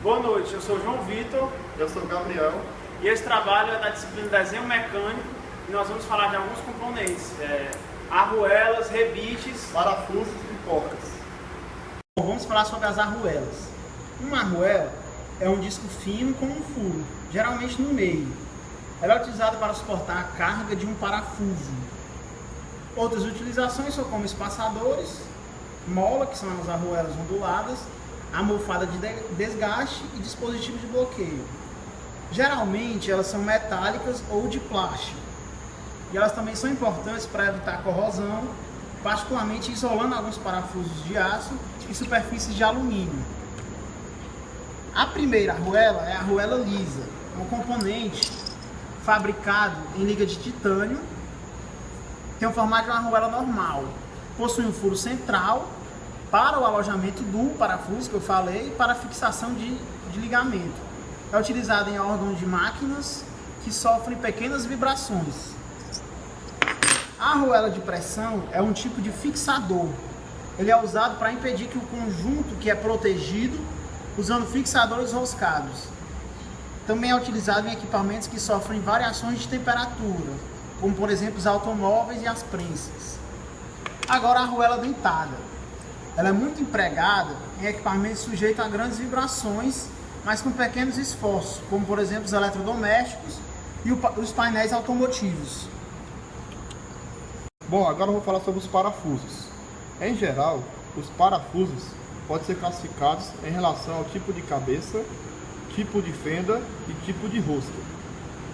Boa noite, eu sou o João Vitor. Eu sou o Gabriel. E esse trabalho é da disciplina Desenho Mecânico e nós vamos falar de alguns componentes, arruelas, rebites, parafusos e porcas. Bom, vamos falar sobre as arruelas. Uma arruela é um disco fino com um furo, geralmente no meio. Ela é utilizada para suportar a carga de um parafuso. Outras utilizações são como espaçadores, mola, que são as arruelas onduladas, almofada de desgaste e dispositivos de bloqueio. Geralmente elas são metálicas ou de plástico. E elas também são importantes para evitar corrosão, particularmente isolando alguns parafusos de aço e superfícies de alumínio. A primeira arruela é a arruela lisa, um componente fabricado em liga de titânio, tem o formato de uma arruela normal, possui um furo central para o alojamento do parafuso que eu falei e para a fixação de ligamento. É utilizado em órgãos de máquinas que sofrem pequenas vibrações. A arruela de pressão é um tipo de fixador. Ele é usado para impedir que o conjunto que é protegido usando fixadores roscados. Também é utilizado em equipamentos que sofrem variações de temperatura, como por exemplo os automóveis e as prensas. Agora a arruela dentada. Ela é muito empregada em equipamentos sujeitos a grandes vibrações, mas com pequenos esforços, como por exemplo os eletrodomésticos e os painéis automotivos. Bom, agora eu vou falar sobre os parafusos. Em geral, os parafusos podem ser classificados em relação ao tipo de cabeça, tipo de fenda e tipo de rosca.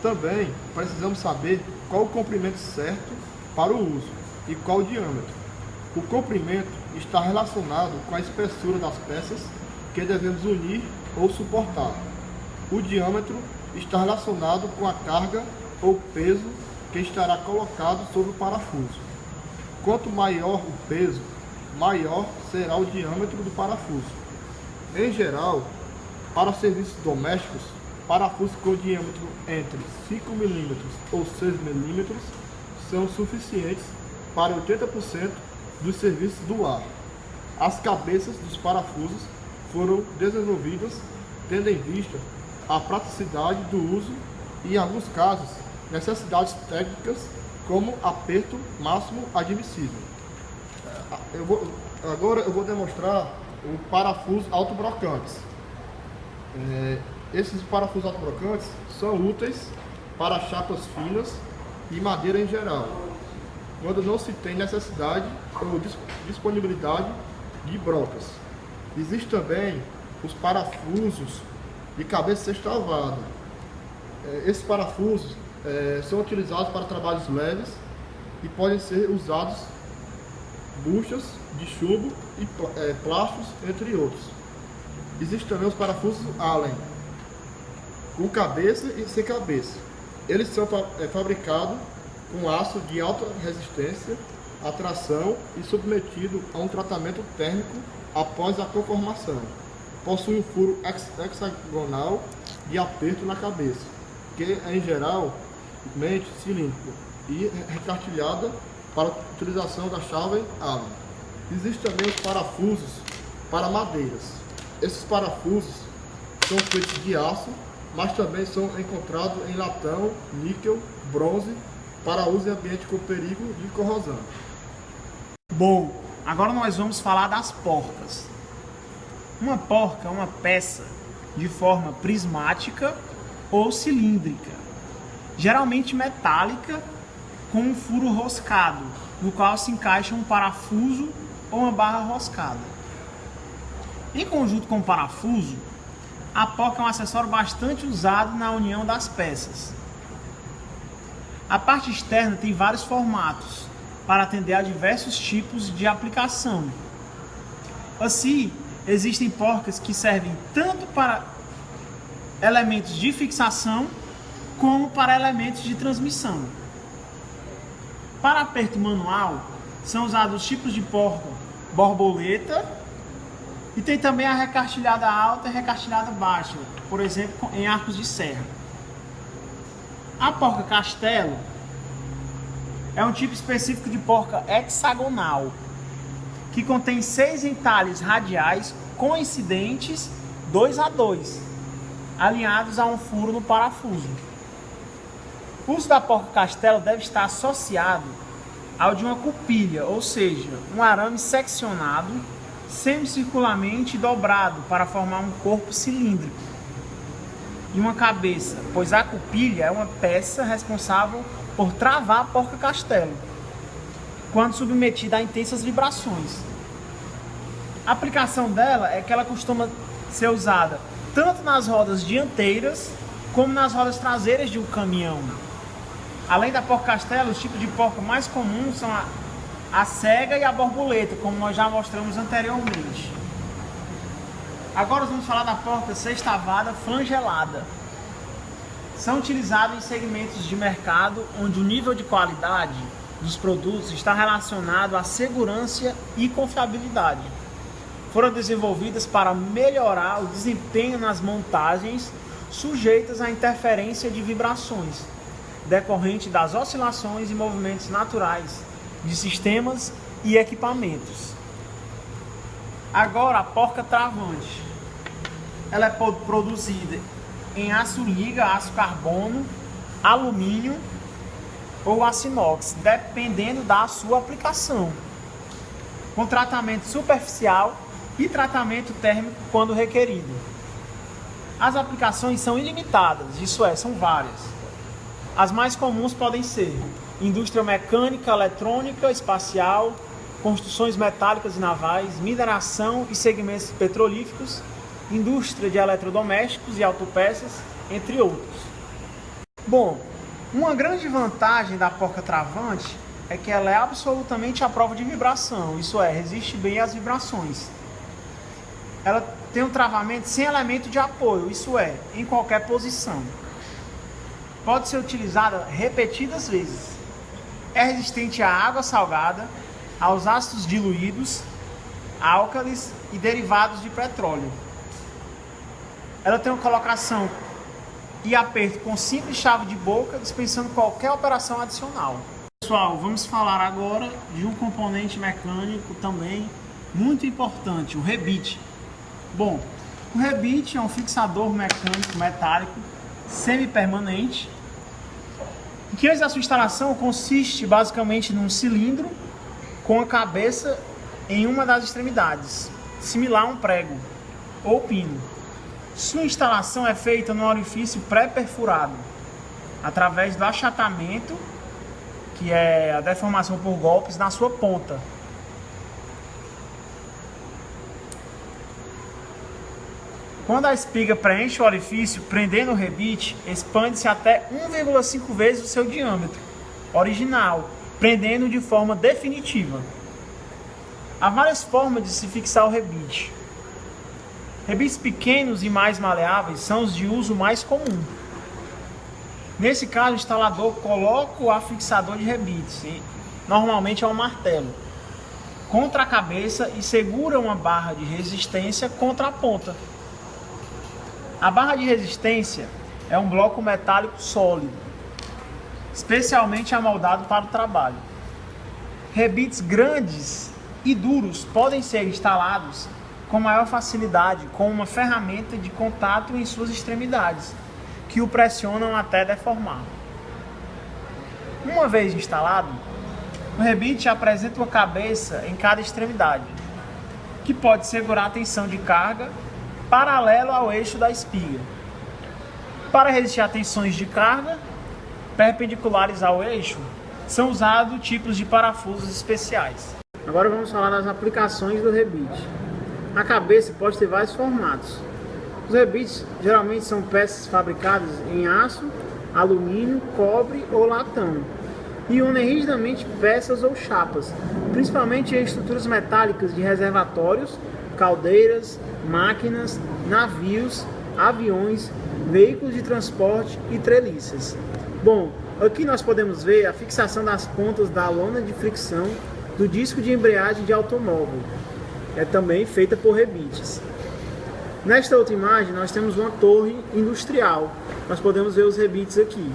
Também precisamos saber qual o comprimento certo para o uso e qual o diâmetro. O comprimento está relacionado com a espessura das peças que devemos unir ou suportar. O diâmetro está relacionado com a carga ou peso que estará colocado sobre o parafuso. Quanto maior o peso, maior será o diâmetro do parafuso. Em geral, para serviços domésticos, parafusos com diâmetro entre 5 mm ou 6 mm são suficientes para 80% dos serviços do lar. As cabeças dos parafusos foram desenvolvidas tendo em vista a praticidade do uso e, em alguns casos, necessidades técnicas como aperto máximo admissível. Agora eu vou demonstrar o parafuso autobrocantes. Esses parafusos autobrocantes são úteis para chapas finas e madeira em geral, quando não se tem necessidade ou disponibilidade de brocas. Existem também os parafusos de cabeça sextavada. Esses parafusos são utilizados para trabalhos leves e podem ser usados buchas de chumbo e plásticos, entre outros. Existem também os parafusos Allen, com cabeça e sem cabeça. Eles são fabricados com aço de alta resistência à tração e submetido a um tratamento térmico após a conformação. Possui um furo hexagonal de aperto na cabeça, que é em geral cilíndrico e recartilhada para a utilização da chave Allen. Existem também os parafusos para madeiras. Esses parafusos são feitos de aço, mas também são encontrados em latão, níquel, bronze, para uso em ambiente com perigo de corrosão. Bom, agora nós vamos falar das porcas. Uma porca é uma peça de forma prismática ou cilíndrica, geralmente metálica, com um furo roscado, no qual se encaixa um parafuso ou uma barra roscada. Em conjunto com o parafuso, a porca é um acessório bastante usado na união das peças. A parte externa tem vários formatos para atender a diversos tipos de aplicação. Assim, existem porcas que servem tanto para elementos de fixação como para elementos de transmissão. Para aperto manual, são usados os tipos de porca borboleta e tem também a recartilhada alta e a recartilhada baixa, por exemplo, em arcos de serra. A porca castelo é um tipo específico de porca hexagonal, que contém 6 entalhes radiais coincidentes 2 a 2, alinhados a um furo no parafuso. O uso da porca-castelo deve estar associado ao de uma cupilha, ou seja, um arame seccionado semicircularmente dobrado para formar um corpo cilíndrico e uma cabeça, pois a cupilha é uma peça responsável por travar a porca-castelo quando submetida a intensas vibrações. A aplicação dela é que ela costuma ser usada tanto nas rodas dianteiras como nas rodas traseiras de um caminhão. Além da porca-castelo, os tipos de porca mais comuns são a cega e a borboleta, como nós já mostramos anteriormente. Agora vamos falar da porca sextavada flangelada. São utilizados em segmentos de mercado onde o nível de qualidade dos produtos está relacionado à segurança e confiabilidade. Foram desenvolvidas para melhorar o desempenho nas montagens sujeitas à interferência de vibrações decorrente das oscilações e movimentos naturais de sistemas e equipamentos. Agora a porca travante. Ela é produzida em aço liga, aço carbono, alumínio ou aço inox, dependendo da sua aplicação, com tratamento superficial e tratamento térmico quando requerido. As aplicações são ilimitadas, isso é, são várias. As mais comuns podem ser indústria mecânica, eletrônica, espacial, construções metálicas e navais, mineração e segmentos petrolíferos, indústria de eletrodomésticos e autopeças, entre outros. Bom, uma grande vantagem da porca travante é que ela é absolutamente à prova de vibração, isso é, resiste bem às vibrações. Ela tem um travamento sem elemento de apoio, isso é, em qualquer posição. Pode ser utilizada repetidas vezes. É resistente à água salgada, aos ácidos diluídos, álcalis e derivados de petróleo. Ela tem uma colocação e aperto com simples chave de boca, dispensando qualquer operação adicional. Pessoal, vamos falar agora de um componente mecânico também muito importante, o rebite. Bom, o rebite é um fixador mecânico metálico semi-permanente, que antes da sua instalação consiste basicamente num cilindro com a cabeça em uma das extremidades, similar a um prego ou pino. Sua instalação é feita no orifício pré-perfurado, através do achatamento, que é a deformação por golpes na sua ponta. Quando a espiga preenche o orifício, prendendo o rebite, expande-se até 1,5 vezes o seu diâmetro original, prendendo de forma definitiva. Há várias formas de se fixar o rebite. Rebites pequenos e mais maleáveis são os de uso mais comum. Nesse caso, o instalador coloca o afixador de rebites, normalmente é um martelo, contra a cabeça e segura uma barra de resistência contra a ponta. A barra de resistência é um bloco metálico sólido, especialmente amoldado para o trabalho. Rebites grandes e duros podem ser instalados com maior facilidade com uma ferramenta de contato em suas extremidades, que o pressionam até deformar. Uma vez instalado, o rebite apresenta uma cabeça em cada extremidade, que pode segurar a tensão de carga paralelo ao eixo da espiga. Para resistir a tensões de carga perpendiculares ao eixo, são usados tipos de parafusos especiais. Agora vamos falar das aplicações do rebite. A cabeça pode ter vários formatos. Os rebites geralmente são peças fabricadas em aço, alumínio, cobre ou latão e unem rigidamente peças ou chapas, principalmente em estruturas metálicas de reservatórios, caldeiras, máquinas, navios, aviões, veículos de transporte e treliças. Bom, aqui nós podemos ver a fixação das pontas da lona de fricção do disco de embreagem de automóvel. É também feita por rebites. Nesta outra imagem nós temos uma torre industrial. Nós podemos ver os rebites aqui.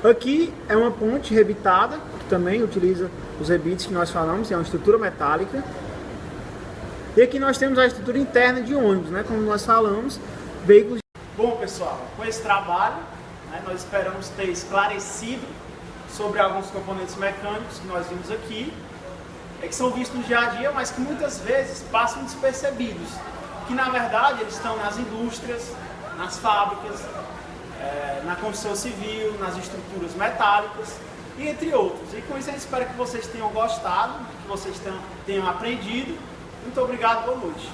Aqui é uma ponte rebitada, que também utiliza os rebites que nós falamos, é uma estrutura metálica. E aqui nós temos a estrutura interna de ônibus, né? Como nós falamos, veículos. Bom, pessoal, com esse trabalho, né, nós esperamos ter esclarecido sobre alguns componentes mecânicos que nós vimos aqui, que são vistos no dia a dia, mas que muitas vezes passam despercebidos, que na verdade eles estão nas indústrias, nas fábricas, na construção civil, nas estruturas metálicas e entre outros. E com isso eu espero que vocês tenham gostado, que vocês tenham aprendido. Muito obrigado, boa noite.